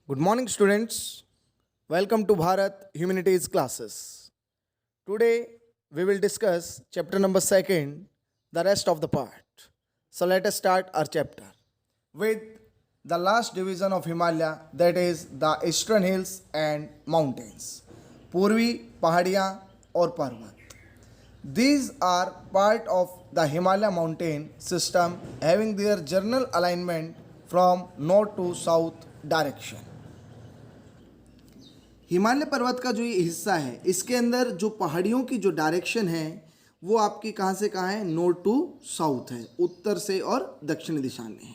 Good morning, students. Welcome to Bharat Humanities classes. Today we will discuss chapter number 2, the rest of the part. So let us start our chapter with the last division of Himalaya, that is the eastern hills and mountains, पूर्वी पहाड़ियाँ और पर्वत. These are part of the Himalaya mountain system having their general alignment from north to south direction. Himalaya पर्वत का जो ये हिस्सा है इसके अंदर जो पहाड़ियों की जो डायरेक्शन है वो आपकी कहाँ से कहाँ है, नॉर्थ टू साउथ है, उत्तर से और दक्षिणी दिशा में है.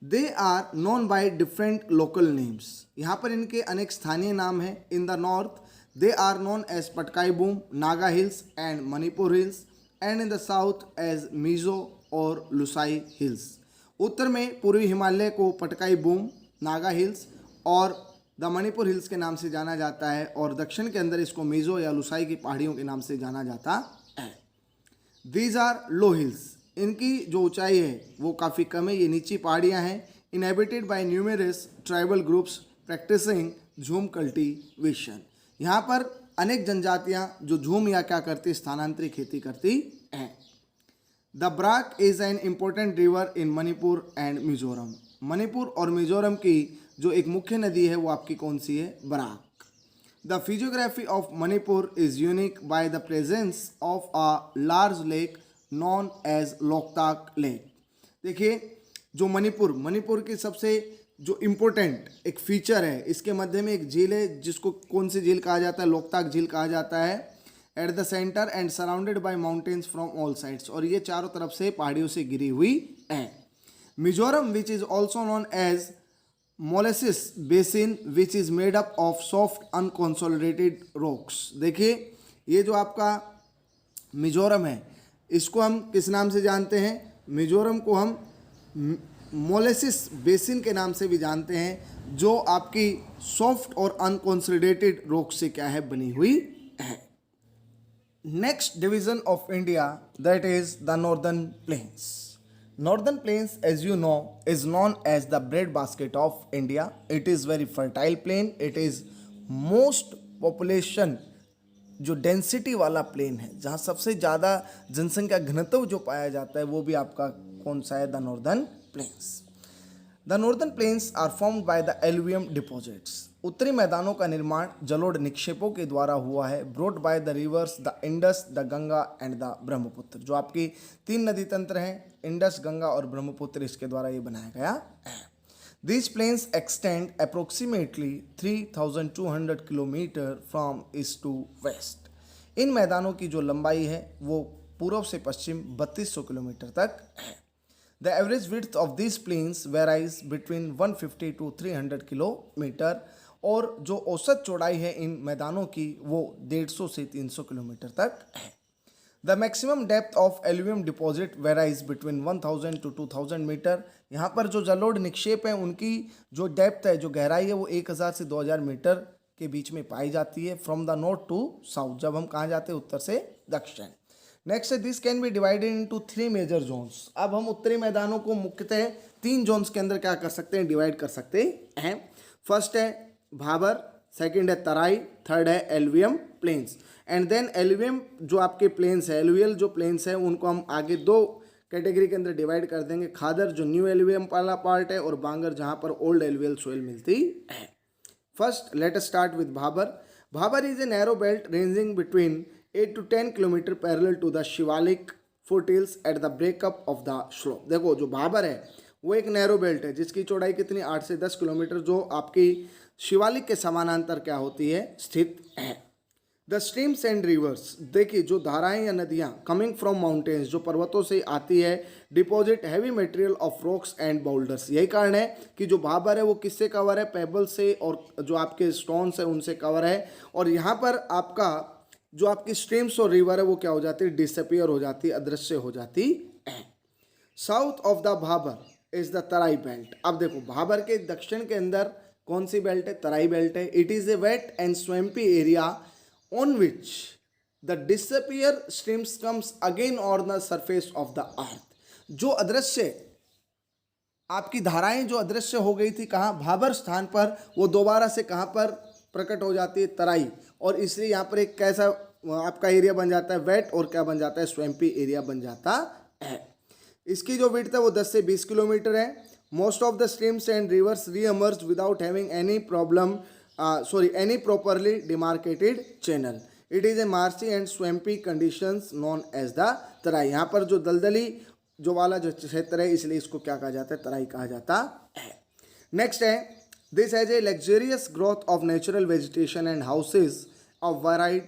They are known by different local names. यहाँ पर इनके अनेक स्थानीय नाम हैं. In the north they are known as Patkai Bum, Naga hills and Manipur hills, and in the south as Mizo और लुसाई हिल्स. उत्तर में पूर्वी हिमालय को पटकाई बूम, नागा हिल्स और द मणिपुर हिल्स के नाम से जाना जाता है, और दक्षिण के अंदर इसको मिजो या लुसाई की पहाड़ियों के नाम से जाना जाता है. These are low hills. इनकी जो ऊंचाई है वो काफ़ी कम है, ये नीची पहाड़ियाँ हैं. Inhabited by numerous tribal groups practising jhum cultivation. यहाँ पर अनेक जनजातियाँ जो झूम या क्या करती, स्थानांतरित खेती करती हैं. The Barack is an important river in Manipur and Mizoram. Manipur और मिजोरम की जो एक मुख्य नदी है वो आपकी कौन सी है, Barak. The physiography of Manipur is unique by the presence of a large lake known as Loktak lake. देखिए जो मणिपुर की सबसे जो इम्पोर्टेंट एक फीचर है, इसके मध्य में एक झील है जिसको कौन सी झील कहा जाता है, लोकताक झील कहा जाता है. At the centre and surrounded by mountains from all sides. और ये चारों तरफ से पहाड़ियों से घिरी हुई है. Mizoram which is also known as Molasses basin which is made up of soft unconsolidated rocks. देखिए ये जो आपका मिजोरम है इसको हम किस नाम से जानते हैं, मिजोरम को हम मोलेसिस बेसिन के नाम से भी जानते हैं, जो आपकी सॉफ्ट और अनकॉन्सोलिडेटेड रॉक से क्या है, बनी हुई है. Next division of India that is the northern planes. Northern Plains, as you know, is known as the breadbasket of India. It is very fertile plain. It is most population जो density वाला plane है, जहाँ सबसे ज़्यादा जनसंख्या घनत्व जो पाया जाता है वो भी आपका कौन सा है, the northern plains. The northern plains are formed by the alluvium deposits. उत्तरी मैदानों का निर्माण जलोढ़ निक्षेपों के द्वारा हुआ है. Broad by the rivers the Indus, the Ganga and the Brahmaputra. जो आपकी तीन नदी तंत्र हैं, इंडस, गंगा और ब्रह्मपुत्र, इसके द्वारा ये बनाया गया है. These plains extend approximately 3,200 kilometre from east to west. इन मैदानों की जो लंबाई है वो पूर्व से पश्चिम 3200 किलोमीटर तक है. The average width of this plains varies between 150 to 300 kilometre. और जो औसत चौड़ाई है इन मैदानों की वो 150 से 300 किलोमीटर तक है. The maximum depth of alluvium deposit varies between 1000 to 2000 metre. यहाँ पर जो जलोढ़ निक्षेप हैं उनकी जो डेप्थ है, जो गहराई है वो 1000 से 2000 मीटर के बीच में पाई जाती है. From the north to south, जब हम कहाँ जाते हैं, उत्तर से दक्षिण. नेक्स्ट है this can be divided into 3 major zones. अब हम उत्तरी मैदानों को मुख्यतः 3 जोन्स के अंदर क्या कर सकते हैं, डिवाइड कर सकते हैं. फर्स्ट है भाबर, सेकंड है तराई, थर्ड है alluvium plains. And then alluvium जो आपके प्लेन्स है, एलुवियल जो प्लेन्स है, उनको हम आगे 2 कैटेगरी के अंदर डिवाइड कर देंगे. खादर जो न्यू एलुवियम वाला पार्ट है, और बांगर जहाँ पर ओल्ड एलुवियल सोइल मिलती है. First let us start with Bhabar. Bhabar is a narrow belt ranging between 8 to 10 kilometre parallel to the Shivalik foothills at the breakup of the slope. देखो जो भाबर है वो एक नैरो बेल्ट है जिसकी चौड़ाई कितनी, 8 से 10 किलोमीटर, जो आपकी शिवालिक के समानांतर क्या होती है, स्थित है. The streams and reverse. देखिए जो धाराएं या नदियाँ कमिंग फ्रॉम माउंटेन्स, जो पर्वतों से आती है, deposit heavy material of rocks and boulders. यही कारण है कि जो भाबर है वो किससे कवर है, पेबल से, और जो आपके स्टोन्स है उनसे कवर है. और यहाँ पर आपका जो आपकी स्ट्रीम्स और रिवर है वो क्या हो जाती है, डिसअपियर हो जाती है, अदृश्य हो जाती है. South of the Bhabar is the Terai belt. अब देखो भाबर के दक्षिण के अंदर कौन सी बेल्ट है, तराई बेल्ट है. It is a wet and swampy area on which the disappear streams comes again on the surface of the earth. जो अदृश्य आपकी धाराएं जो अदृश्य हो गई थी कहाँ, भाबर स्थान पर, वो दोबारा से कहाँ पर प्रकट हो जाती है, तराई। और इसलिए यहाँ पर एक कैसा आपका एरिया बन जाता है, वेट, और क्या बन जाता है, स्वैम्पी एरिया बन जाता है। इसकी जो विड्थ है वो 10 से 20 किलोमीटर है। Most of the streams and rivers reemerge without having any problem any properly demarcated channel. It is a marshy and swampy conditions known as the Terai. यहाँ पर जो दलदली जो वाला जो क्षेत्र है, इसलिए इसको क्या कहा जाता है, तराई कहा जाता है। नेक्स्ट है, this has a luxurious growth of natural vegetation and houses of varied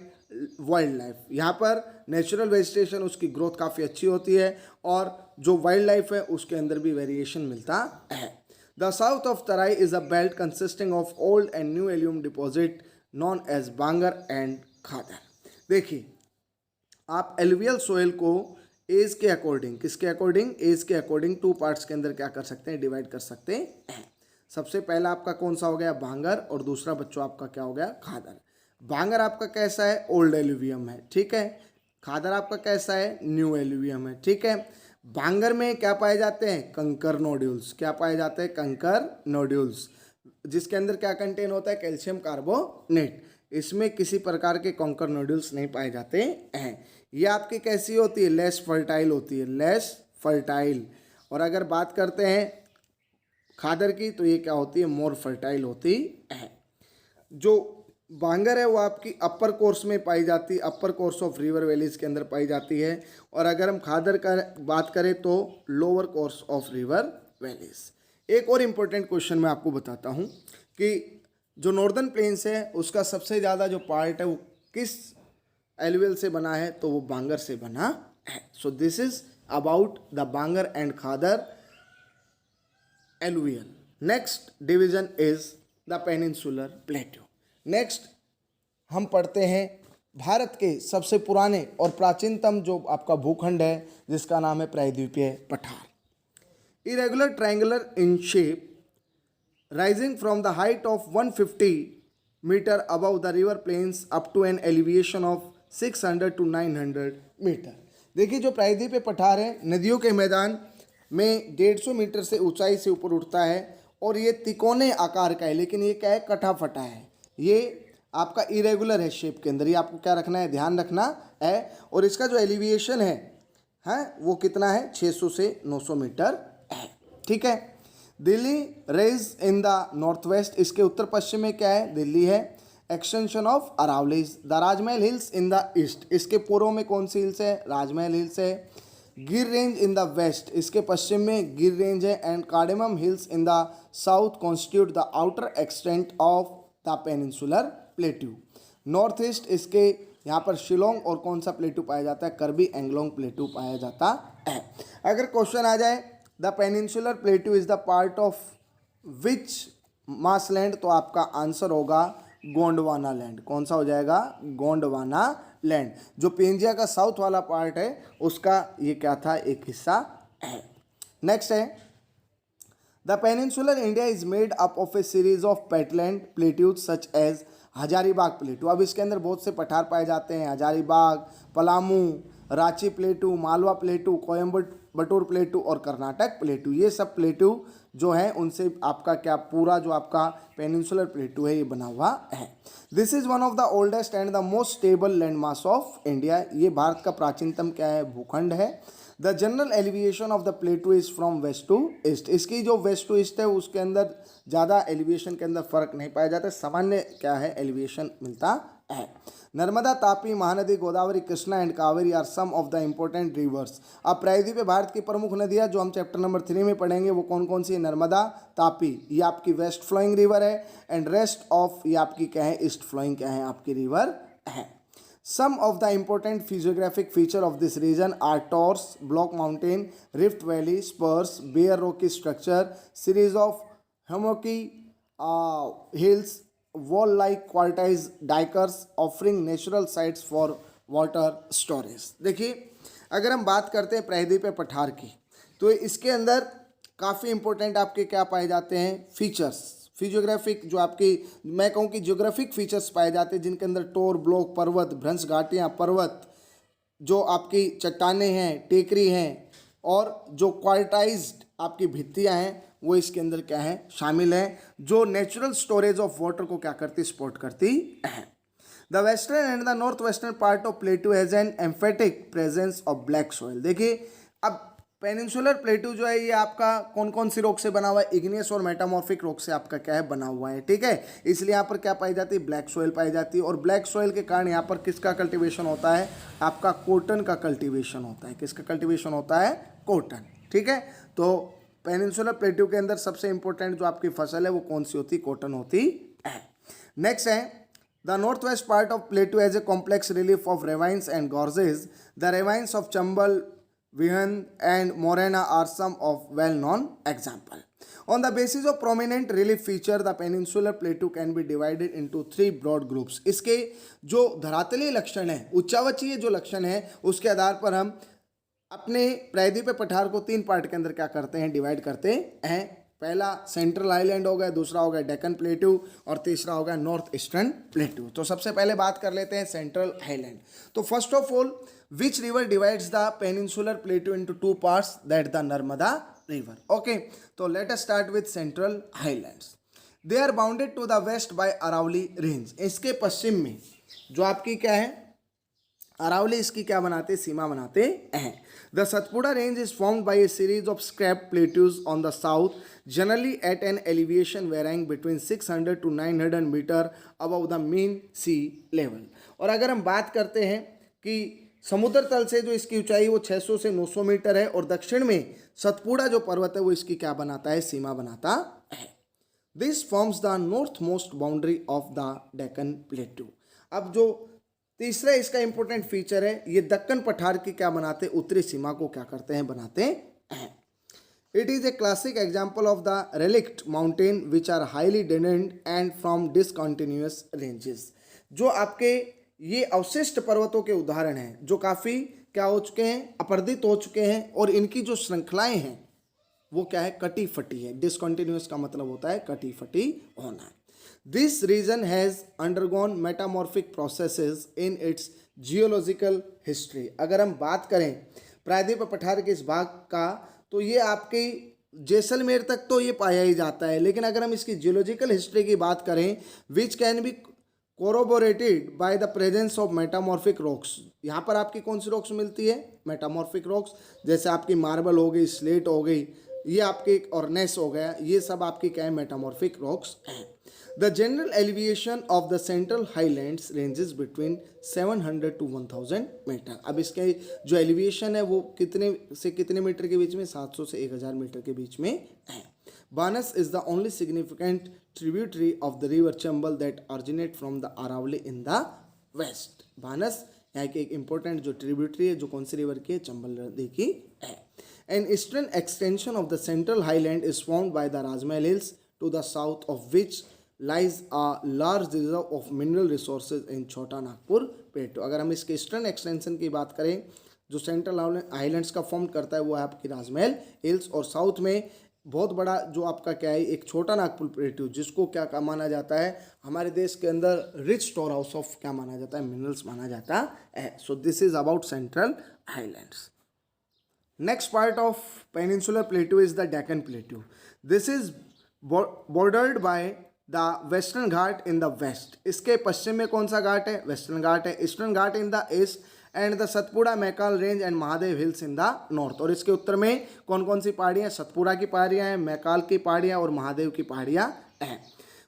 wild life. यहाँ पर नेचुरल वेजिटेशन उसकी ग्रोथ काफ़ी अच्छी होती है, और जो वाइल्ड लाइफ है उसके अंदर भी वेरिएशन मिलता है। The south of Terai is a belt consisting of old and new alluvium deposit known as Bangar and Khadar. देखिए, आप एलुवियल सोयल को एज के अकॉर्डिंग, किसके अकॉर्डिंग, एज के अकॉर्डिंग 2 पार्ट्स के अंदर क्या कर सकते हैं, डिवाइड कर सकते हैं। सबसे पहला आपका कौन सा हो गया, बांगर, और दूसरा बच्चों आपका क्या हो गया, खादर। बांगर आपका कैसा है, ओल्ड एलुवियम है, ठीक है। खादर आपका कैसा है, न्यू एलुवियम है, ठीक है। बांगर में क्या पाए जाते हैं, कंकर नोड्यूल्स। क्या पाए जाते हैं, कंकर नोड्यूल्स, जिसके अंदर क्या कंटेन होता है, कैल्शियम कार्बोनेट। इसमें किसी प्रकार के कंकर नोड्यूल्स नहीं पाए जाते हैं। ये आपकी कैसी होती है, लेस फर्टाइल होती है, लेस फर्टाइल। और अगर बात करते हैं खादर की, तो ये क्या होती है, मोर फर्टाइल होती है। जो बांगर है वो आपकी अपर कोर्स में पाई जाती है, अपर कोर्स ऑफ रिवर वैलीज के अंदर पाई जाती है। और अगर हम खादर का बात करें तो lower course of river valleys. एक और इम्पोर्टेंट क्वेश्चन मैं आपको बताता हूँ कि जो नॉर्दर्न प्लेन्स है उसका सबसे ज़्यादा जो पार्ट है वो किस एलुवियल से बना है, तो वो बांगर से बना है। So this is about the Bangar and Khadar alluvial. Next division is the peninsular plateau. नेक्स्ट हम पढ़ते हैं भारत के सबसे पुराने और प्राचीनतम जो आपका भूखंड है, जिसका नाम है प्रायद्वीपीय पठार। Irregular triangular in shape, rising from the height of 150 metre above the river plains up to an elevation of 600 to 900 metre. देखिए, जो प्रायद्वीपीय पठार है नदियों के मैदान में 150 मीटर से ऊंचाई से ऊपर उठता है, और ये तिकोने आकार का है, लेकिन ये क्या है, कटा फटा है। ये आपका इरेगुलर है शेप के अंदर, ये आपको क्या रखना है, ध्यान रखना है। और इसका जो एलिवेशन है वो कितना है, 600 से 900 मीटर है, ठीक है। Delhi ridge in the north west, इसके उत्तर पश्चिम में क्या है, दिल्ली है। Extension of Aravallis, the Rajmahal hills in the east, इसके पूर्व में कौन सी हिल्स है, राजमहल हिल्स है। गिर रेंज इन द वेस्ट, इसके पश्चिम में गिर रेंज है। And cardamom hills in the south constitute the outer extent of the peninsular plateau. North east, इसके यहाँ पर शिलोंग और कौन सा प्लेट्यू पाया जाता है, करबी एंगलोंग प्लेट्यू पाया जाता है। अगर क्वेश्चन आ जाए the peninsular plateau is the part of which mass land, तो आपका आंसर होगा गोंडवाना लैंड। कौन सा हो जाएगा, गोंडवाना लैंड। जो पेंजिया का साउथ वाला पार्ट है उसका ये क्या था, एक हिस्सा है। नेक्स्ट है, the peninsular India is made up of a series of patland plateaus such as Hazaribagh plateau. अब इसके अंदर बहुत से पठार पाए जाते हैं, Hazaribagh, Palamu, Ranchi plateau, Malwa plateau, Coimbatore plateau और कर्नाटक प्लेट्यू। ये सब प्लेट्यू जो है उनसे आपका क्या पूरा जो आपका पेनिनसुलर प्लेट्यू है ये बना हुआ है। This is one of the oldest and the most stable land mass of India. ये भारत का प्राचीनतम क्या है, भूखंड है। The general elevation of the plateau is from west to east. इसकी जो वेस्ट टू ईस्ट है उसके अंदर ज़्यादा एलिवेशन के अंदर फर्क नहीं पाया जाता, सामान्य क्या है एलिवेशन मिलता है। Narmada, Tapi, Mahanadi, Godavari, Krishna and Kaveri are some of the important rivers. अब प्रायद्वीप भारत की प्रमुख नदियाँ जो हम चैप्टर नंबर 3 में पढ़ेंगे वो कौन कौन सी है, नर्मदा, तापी, ये आपकी वेस्ट फ्लोइंग रिवर है। एंड रेस्ट ऑफ ये आपकी क्या है, ईस्ट फ्लोइंग क्या है आपकी रिवर है। Some of the important physiographic feature of this region are Taurs, Block Mountain, Rift Valley, spurs, bare rocky structure, series of hummocky hills, wall-like quartzize dikers offering natural sites for water storage। देखिए, अगर हम बात करते हैं प्रायद्वीपीय पठार की, तो इसके अंदर काफ़ी इंपॉर्टेंट आपके क्या पाए जाते हैं, फीचर्स, फिजियोग्राफिक जो आपकी मैं कहूँ कि जियोग्राफिक फीचर्स पाए जाते हैं, जिनके अंदर टोर, ब्लॉक, पर्वत, भ्रंश घाटियाँ, पर्वत, जो आपकी चट्टानें हैं, टेकरी हैं, और जो क्वार्टाइज्ड आपकी भित्तियाँ हैं, वो इसके अंदर क्या है, शामिल है, जो नेचुरल स्टोरेज ऑफ वाटर को क्या करती, सपोर्ट करती है। The western and the north western part of प्लेटू has an emphatic presence of black soil. देखिए अब पेनिनसुलर प्लेटू जो है ये आपका कौन कौन सी रॉक से बना हुआ है, इग्नियस और मेटामॉर्फिक रॉक से आपका क्या है, बना हुआ है, ठीक है। इसलिए यहाँ पर क्या पाई जाती है, ब्लैक सॉइल पाई जाती है, और ब्लैक सॉइल के कारण यहाँ पर किसका कल्टीवेशन होता है, आपका कॉटन का कल्टीवेशन होता है। किसका कल्टीवेशन होता है, कॉटन, ठीक है। तो पेनिनसुलर प्लेटू के अंदर सबसे इंपॉर्टेंट जो आपकी फसल है वो कौन सी होती, कॉटन होती है। नेक्स्ट है the northwest part of plateau has a complex relief of ravines and gorges. The ravines of Chambal, Vihan and Morena are some of well-known example. On the basis of prominent relief feature, the peninsular plateau can be divided into three broad groups. इसके जो धरातलीय लक्षण है, उच्चावचीय जो लक्षण है, उसके आधार पर हम अपने प्रायद्वीपीय पठार को तीन पार्ट के अंदर क्या करते हैं, डिवाइड करते हैं। पहला सेंट्रल आइलैंड हो गया, दूसरा हो गया डेक्कन प्लेटू और तीसरा हो गया नॉर्थ ईस्टर्न प्लेटू। तो सबसे पहले बात कर लेते हैं सेंट्रल हाईलैंड। तो first of all which river divides the peninsular plateau into two parts, that the Narmada river. Okay, तो let us start with central highlands. They are bounded to the west by Aravalli range. इसके पश्चिम में जो आपकी क्या है, अरावली इसकी क्या बनाते, सीमा बनाते हैं। The Satpura range is formed by a series of scrap plateaus on the south, generally at an elevation varying between 600 to 900 metre above the mean sea level. और अगर हम बात करते हैं कि समुद्र तल से जो इसकी ऊंचाई वो 600 से 900 मीटर है, और दक्षिण में सतपुड़ा जो पर्वत है वो इसकी क्या बनाता है, सीमा बनाता है। This forms the north most boundary of the Deccan प्लेटू। अब जो तीसरा इसका इंपॉर्टेंट फीचर है, ये दक्कन पठार की क्या बनाते, उत्तरी सीमा को क्या करते हैं, बनाते हैं। It is a classic example of the relict mountain which are highly denuded and from discontinuous ranges. जो आपके ये अवशिष्ट पर्वतों के उदाहरण हैं जो काफ़ी क्या हो चुके हैं, अपरदित हो चुके हैं, और इनकी जो श्रृंखलाएं हैं वो क्या है, कटी फटी है। डिसकॉन्टिन्यूअस का मतलब होता है कटी फटी होना। This region has undergone metamorphic processes in its geological history. अगर हम बात करें प्रायद्वीपीय पठार के इस भाग का, तो ये आपकी जैसलमेर तक तो ये पाया ही जाता है, लेकिन अगर हम इसकी जियोलॉजिकल हिस्ट्री की बात करें, which can be corroborated by the presence of metamorphic rocks. यहाँ पर आपकी कौन सी रॉक्स मिलती है, मेटामॉर्फिक रॉक्स, जैसे आपकी मार्बल हो गई, स्लेट हो गई, ये आपके ऑर्नेस हो गया, ये सब आपकी क्या है, मेटामॉर्फिक रॉक्स हैं। The general elevation of the central highlands ranges between 700 to 1000 metre. अब इसके जो एलिवेशन है वो कितने से कितने मीटर के बीच में, 700 से 1000 मीटर के बीच में है। Banas is the only significant tributary of the river Chambal that originate from the Aravalli in the west. Banas यहाँ की एक इंपॉर्टेंट जो ट्रिब्यूटरी है, जो कौन सी रिवर की है, चंबल नदी की है। An eastern extension of the central highland is formed by the Rajmahal Hills, to the south of which lies a large reserve of mineral resources in छोटा नागपुर प्लेटू। अगर हम इसके ईस्टर्न एक्सटेंशन की बात करें, जो सेंट्रल हाईलैंड्स का फॉर्म करता है वो है आपकी राजमहल हिल्स, और साउथ में बहुत बड़ा जो आपका क्या है, एक छोटा नागपुर प्लेटू, जिसको क्या माना जाता है, हमारे देश के अंदर रिच स्टोर हाउस ऑफ क्या माना जाता है, मिनरल्स माना जाता है। So this is about central highlands. Next part of peninsular plateau is the Deccan Plateau. This is bordered by the Western Ghat in the west. इसके पश्चिम में कौन सा घाट है, वेस्टर्न घाट है। Eastern Ghat in the east and the Satpura Maikal range and Mahadev hills in the north. और इसके उत्तर में कौन कौन सी पहाड़ियाँ, सतपुड़ा की पहाड़ियाँ हैं, मैकाल की पहाड़ियाँ और महादेव की पहाड़ियाँ हैं।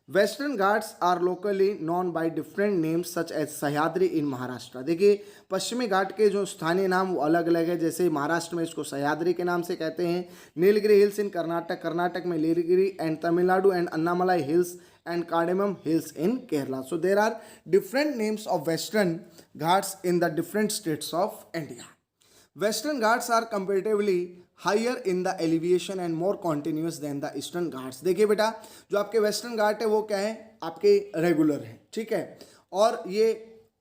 Western Ghats are locally known by different names such as Sahyadri in Maharashtra. देखिए पश्चिमी घाट के जो स्थानीय नाम वो अलग अलग है, जैसे महाराष्ट्र में इसको सह्याद्री के नाम से कहते हैं, नीलगिरी हिल्स इन कर्नाटक, कर्नाटक में Nilgiri, and Tamil Nadu and Annamalai hills and cardamom hills in Kerala. So there are different names of Western Ghats in the different states of India. Western Ghats are comparatively higher in the elevation and more continuous than the Eastern Ghats। देखिए बेटा, जो आपके western घाट है वो क्या है, आपके regular है, ठीक है, और ये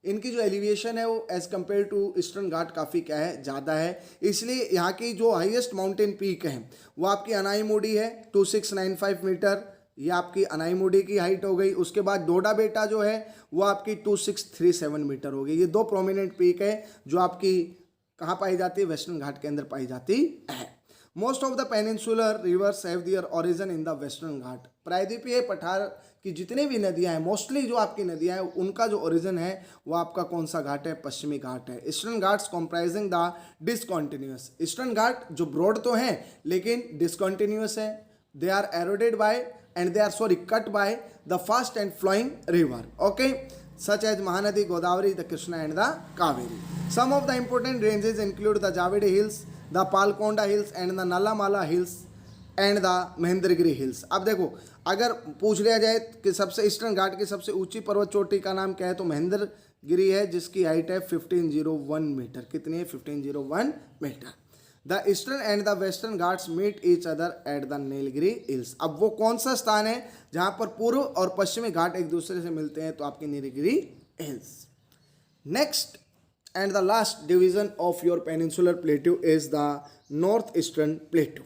इनकी जो एलिवेशन है वो एज कम्पेयर टू ईस्टर्न घाट काफ़ी क्या है, ज़्यादा है। इसलिए यहाँ की जो हाईएस्ट माउंटेन पीक है वो आपकी अनाईमुडी है 2695 मीटर, ये आपकी अनाईमुडी की हाइट हो गई। उसके बाद डोडा बेटा जो है वो आपकी 2637 मीटर हो गई। ये दो प्रोमिनेंट पीक है जो आपकी कहाँ पाई जाती है, वेस्टर्न घाट के अंदर पाई जाती है। Most of the peninsular rivers have their origin in the Western Ghat. प्रायद्वीपीय पठार की जितनी भी नदियां हैं, मोस्टली जो आपकी नदियां हैं, उनका जो ओरिजिन है वो आपका कौन सा घाट है? पश्चिमी घाट है। Eastern Ghats comprising the discontinuous. Eastern Ghat जो ब्रॉड तो हैं लेकिन डिसकॉन्टिन्यूअस है। They are eroded by and they are cut by the fast and flowing river, okay, such as Mahanadi, Godavari, the Krishna and the Kaveri. Some of the important ranges include the Javedi Hills, the Palkonda Hills and the Nalamala Hills and the Mahendragiri Hills. अब देखो, अगर पूछ लिया जाए कि सबसे eastern घाट की सबसे ऊंची पर्वत चोटी का नाम क्या है, तो महेंद्रगिरी है, जिसकी हाइट है 1501 मीटर। कितनी है? 1501 metre. The Eastern and the Western Ghats meet each other at the Nilgiri hills. अब वो कौन सा स्थान है जहां पर पूर्व और पश्चिमी घाट एक दूसरे से मिलते हैं? तो आपकी Nilgiri hills. Next and the last division of your peninsular plateau is the north eastern plateau.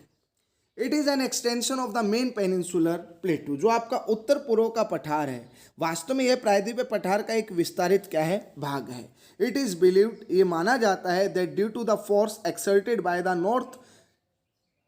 It is an extension of the main peninsular plateau. जो आपका उत्तर पूर्व का पठार है, वास्तव में यह प्रायद्वीपीय पठार का एक विस्तारित क्या है? भाग है। इट इज बिलीव्ड, ये माना जाता है, that due to the force exerted by the north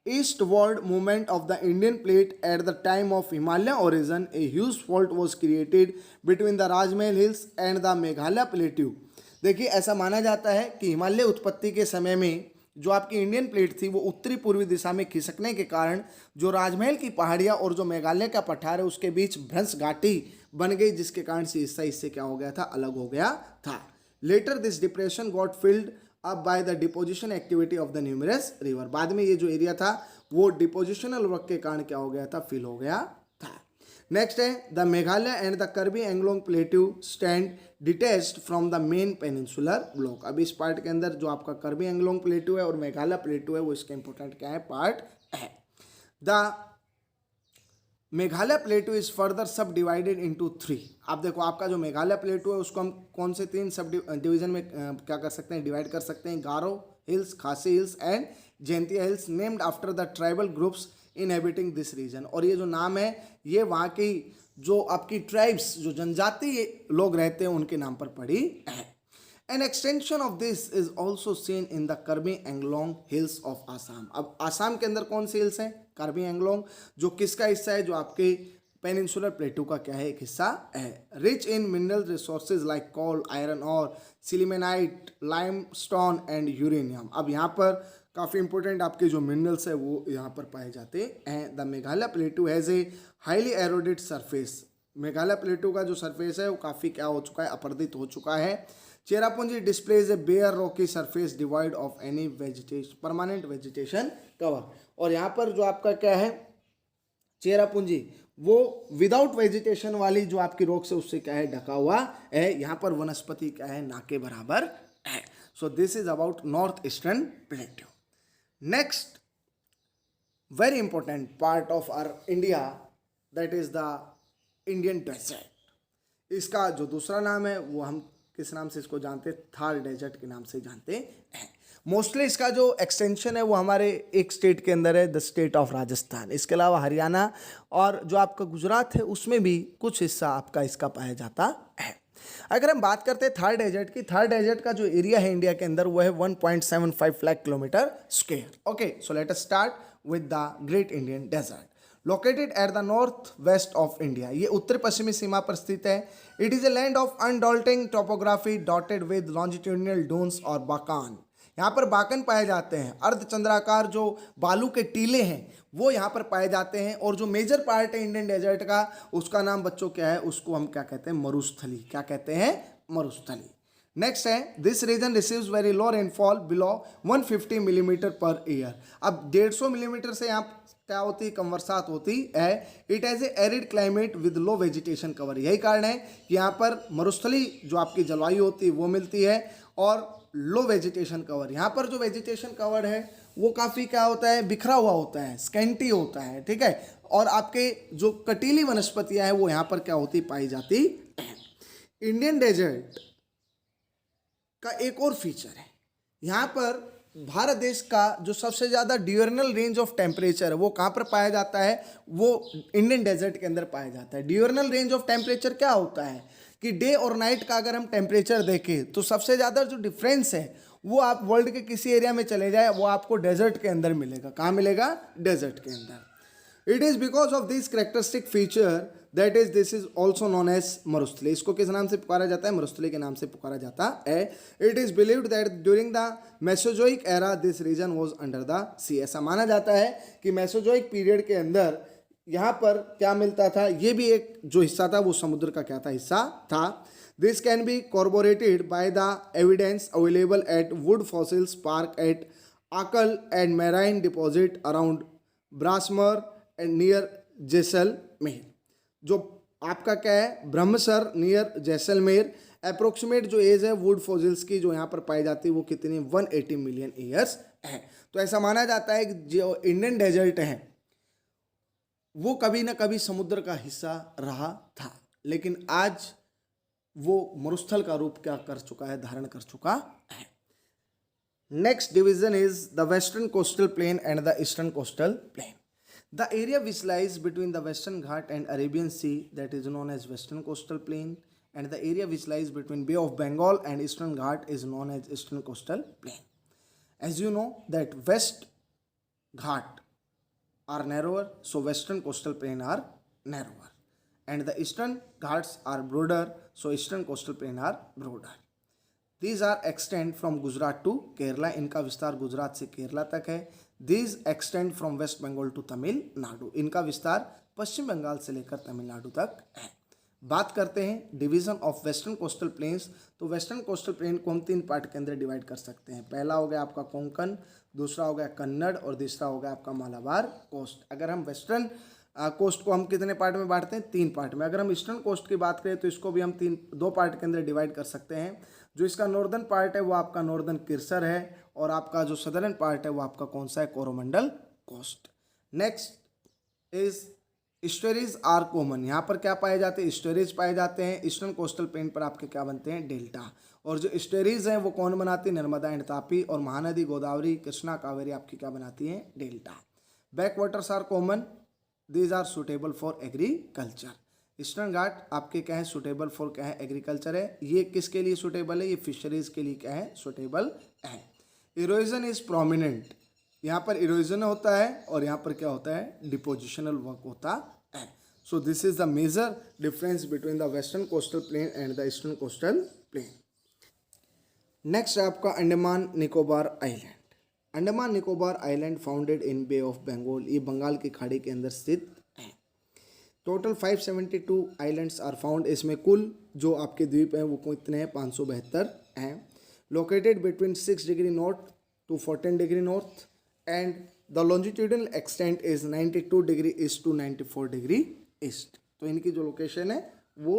eastward movement of the Indian plate at the time of Himalaya origin, a huge fault was created between the Rajmahal hills and the Meghalaya plateau. देखिए, ऐसा माना जाता है कि हिमालय उत्पत्ति के समय में जो आपकी इंडियन प्लेट थी वो उत्तरी पूर्वी दिशा में खिसकने के कारण जो राजमहल की पहाड़ियाँ और जो मेघालय का पठार है उसके बीच भ्रंश घाटी बन गई, जिसके कारण से हिस्सा इससे क्या हो गया था? अलग हो गया था। Later this depression got filled up by the deposition activity of the numerous river. बाद में ये जो एरिया था वो डिपोजिशनल वर्क के कारण क्या हो गया था? फिल हो गया था। नेक्स्ट है the Meghalaya and the Kirby Anglong plateau stand detached from the main peninsular block. अब इस पार्ट के अंदर जो आपका कर्बी एंगलोंग प्लेट्यू है और मेघालय प्लेट्यू है वो इसका इंपॉर्टेंट क्या है? पार्ट है। The Meghalaya plateau is further सब डिवाइडेड इनटू 3। आप देखो, आपका जो मेघालय प्लेट्यू है उसको हम कौन से 3 सब डिवीजन में क्या कर सकते हैं? डिवाइड कर सकते हैं। Garo hills, Khasi hills and Jaintia hills, named after the tribal groups inhabiting this region. और ये जो नाम है ये वहाँ की जो आपकी ट्राइब्स, जो जनजाति लोग रहते हैं, उनके नाम पर पड़ी है। An extension of this is also seen in the Kirby Anglong hills of Assam. अब आसाम के अंदर कौन सी हिल्स हैं? कर्बी एंगलोंग, जो किसका हिस्सा है? जो आपके पेनिनसुलर प्लेट्यू का क्या है? एक हिस्सा है। Rich in mineral resources like coal, iron और सिलिमेनाइट, लाइमस्टोन एंड यूरेनियम। अब यहाँ पर काफ़ी इंपॉर्टेंट आपके जो मिनरल्स है वो यहाँ पर पाए जाते हैं। The Meghalaya plateau has a highly eroded surface. Meghalaya plateau का जो सरफेस है वो काफ़ी क्या हो चुका है? अपर्दित हो चुका है। Cherrapunji displays a bare rocky surface divide of any vegetation, permanent vegetation cover. और यहाँ पर जो आपका क्या है? चेरापूंजी, वो विदाउट वेजिटेशन वाली जो आपकी रॉक से उससे क्या है? ढका हुआ है। यहाँ पर वनस्पति क्या है? ना के बराबर है। So this is about north eastern plateau. Next very important part of our India, that is the Indian desert. इसका जो दूसरा नाम है वो हम किस नाम से इसको जानते हैं? थार डेजर्ट के नाम से जानते हैं। मोस्टली इसका जो एक्सटेंशन है वो हमारे एक स्टेट के अंदर है, द स्टेट ऑफ राजस्थान। इसके अलावा हरियाणा और जो आपका गुजरात है उसमें भी कुछ हिस्सा आपका इसका पाया जाता है। अगर हम बात करते हैं थार डेजर्ट की, थार डेजर्ट का जो एरिया है इंडिया के अंदर वो है 1.75 lakh kilometre square. Okay, so let us start with the great Indian desert located at the north west of India. ये उत्तर पश्चिमी सीमा पर स्थित है। It is a land of undulating topography dotted with longitudinal dunes और बाकान। यहाँ पर बाकन पाए जाते हैं, अर्धचंद्राकार जो बालू के टीले हैं वो यहाँ पर पाए जाते हैं। और जो मेजर पार्ट है इंडियन डेजर्ट का, उसका नाम बच्चों क्या है? उसको हम क्या कहते हैं? मरुस्थली। क्या कहते हैं? मरुस्थली। नेक्स्ट है this region receives very low rainfall below 150 millimetre per year. अब 150 मिलीमीटर से यहाँ क्या होती है? कम बरसात होती है। It has a arid climate with low vegetation cover. यही कारण है कि यहाँ पर मरुस्थली जो आपकी जलवायु होती है वो मिलती है और लो वेजिटेशन कवर। यहाँ पर जो वेजिटेशन कवर है वो काफ़ी क्या होता है? बिखरा हुआ होता है, स्कैंटी होता है, ठीक है। और आपके जो कटीली वनस्पतियाँ हैं वो यहाँ पर क्या होती? पाई जाती है। इंडियन डेजर्ट का एक और फीचर है, यहाँ पर भारत देश का जो सबसे ज़्यादा डियूरनल रेंज ऑफ टेम्परेचर है वो कहाँ पर पाया जाता है, वो इंडियन डेजर्ट के अंदर पाया जाता है। डियूरनल रेंज ऑफ टेम्परेचर क्या होता है कि डे और नाइट का अगर हम टेम्परेचर देखें तो सबसे ज़्यादा जो डिफरेंस है वो आप वर्ल्ड के किसी एरिया में चले जाए वो आपको डेजर्ट के अंदर मिलेगा। कहाँ मिलेगा? डेजर्ट के अंदर। It is because of this characteristic feature that is this is also known as Marusthali. इसको किस नाम से पुकारा जाता है? मरुस्थली के नाम से पुकारा जाता है। It is believed that during the Mesozoic era this region was under the sea. ऐसा माना जाता है कि मेसोजोइक पीरियड के अंदर यहाँ पर क्या मिलता था, ये भी एक जो हिस्सा था वो समुद्र का क्या था? हिस्सा था। This can B corroborated by the evidence available at wood fossils park at Akal and marine deposit around Brahmsar and near Jaisalmer. जो आपका क्या है, ब्रह्मसर नियर जैसलमेर। अप्रोक्सीमेट जो एज है वुड फॉसिल्स की जो यहाँ पर पाई जाती है वो कितनी? 180 मिलियन ईयर्स है। तो ऐसा माना जाता है कि जो इंडियन डेजर्ट है वो कभी ना कभी समुद्र का हिस्सा रहा था, लेकिन आज वो मरुस्थल का रूप क्या कर चुका है? धारण कर चुका है। Next division is the western coastal plain and the eastern coastal plane. The area which lies between the Western Ghat and Arabian Sea, that is known as Western Coastal Plain, and the area which lies between Bay of Bengal and Eastern Ghat is known as Eastern Coastal Plain. As you know that West Ghat are narrower, so Western Coastal Plain are narrower, and the Eastern Ghats are broader, so Eastern Coastal Plain are broader. These are extend from Gujarat to Kerala. इनका विस्तार गुजरात से केरला तक है। These extend from West Bengal to Tamil Nadu. इनका विस्तार पश्चिम बंगाल से लेकर तमिलनाडु तक है। बात करते हैं division of western coastal planes. तो वेस्टर्न कोस्टल प्लेन को हम 3 पार्ट के अंदर डिवाइड कर सकते हैं। पहला हो गया आपका कोंकण, दूसरा हो गया कन्नड़ और तीसरा हो गया आपका मालाबार कोस्ट। अगर हम वेस्टर्न कोस्ट को हम कितने पार्ट में बांटते हैं? 3 पार्ट में। अगर हम ईस्टर्न कोस्ट की बात करें तो इसको भी हम 2 पार्ट के अंदर डिवाइड कर सकते हैं। जो इसका नॉर्दर्न पार्ट है वो आपका नॉर्दर्न किरसर है और आपका जो सदर्न पार्ट है वो आपका कौन सा है? Coromandel coast. Next is stories are common. यहाँ पर क्या पाए जाते हैं? स्टोरीज पाए जाते हैं। ईस्टर्न कोस्टल प्लेन पर आपके क्या बनते हैं? डेल्टा। और जो स्टोरीज हैं वो कौन बनाती है? नर्मदा एंड तापी। और महानदी गोदावरी कृष्णा कावेरी आपकी क्या बनाती है? Delta. Back waters are common, these are suitable for agriculture. Eastern Ghat आपके क्या है? सुटेबल फॉर क्या है? एग्रीकल्चर है। ये किसके लिए सुटेबल है? ये फिशरीज के लिए क्या है? सुटेबल है। Erosion is prominent. यहाँ पर इरोजन होता है और यहाँ पर क्या होता है? डिपोजिशनल वर्क होता है। So this is the major difference between the western coastal plain and the eastern coastal plain. Next है आपका Andaman Nicobar island. Andaman Nicobar island founded in bay of Bengal. ये बंगाल की खाड़ी के अंदर स्थित है। Total 572 islands are found. इसमें कुल जो आपके द्वीप हैं वो कितने हैं? 572 हैं। Located between 6 degree north to 14 degree north and the longitudinal extent is 92 degree east to 94 degree east. तो इनकी जो लोकेशन है वो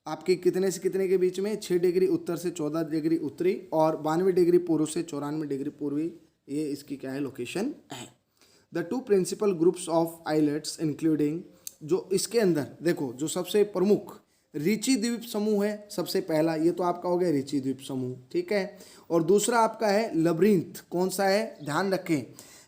आपकी कितने से कितने के बीच में? 6 डिग्री उत्तर से 14 डिग्री उत्तरी और 92 डिग्री पूर्व से 94 डिग्री पूर्वी। ये इसकी क्या है? लोकेशन है। The 2 principal groups of islands including, जो इसके अंदर देखो जो सबसे प्रमुख रिची द्वीप समूह है सबसे पहला, ये तो आपका हो गया रिची द्वीप समूह, ठीक है। और दूसरा आपका है लबरिंथ। कौन सा है? ध्यान रखें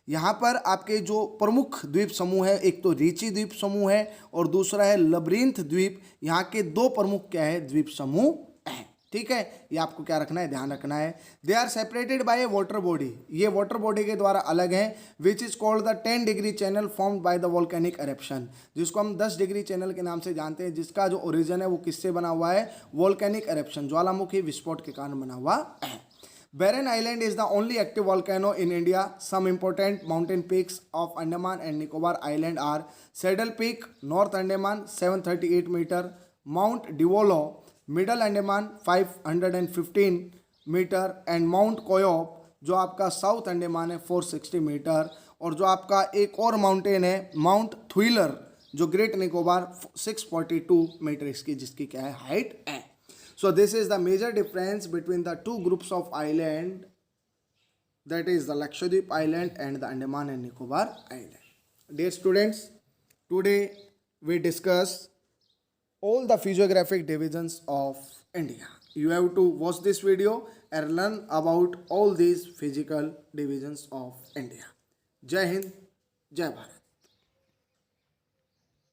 यहाँ पर आपके जो प्रमुख द्वीप समूह है, एक तो रिची द्वीप समूह है और दूसरा है लबरिंथ द्वीप। यहाँ के 2 प्रमुख क्या है? द्वीप समूह है, ठीक है। ये आपको क्या रखना है? ध्यान रखना है। They are separated by a water body. ये वाटर बॉडी के द्वारा अलग है। Which is called the 10 degree channel formed by the volcanic eruption, जिसको हम 10 डिग्री चैनल के नाम से जानते हैं, जिसका जो ओरिजिन है वो किससे बना हुआ है? वोल्केनिक एरप्शन, ज्वालामुखी विस्फोट के कारण बना हुआ है। Barren Island is the only active volcano in India. Some important mountain peaks of Andaman and Nicobar Island are Saddle Peak, North Andaman 738 meter, Mount Divolo, Middle Andaman 515 meter and Mount Koyop जो आपका south Andaman है 460 metre. और जो आपका एक और mountain है mount थ्विलर जो ग्रेट निकोबार 642 मीटर इसकी जिसकी क्या है? हाइट है। So this is the major difference between the 2 groups of island, that is the Lakshadweep Island and the Andaman and Nicobar Island. Dear students, today we discuss all the physiographic divisions of India. You have to watch this video and learn about all these physical divisions of India. जय हिंद, जय भारत.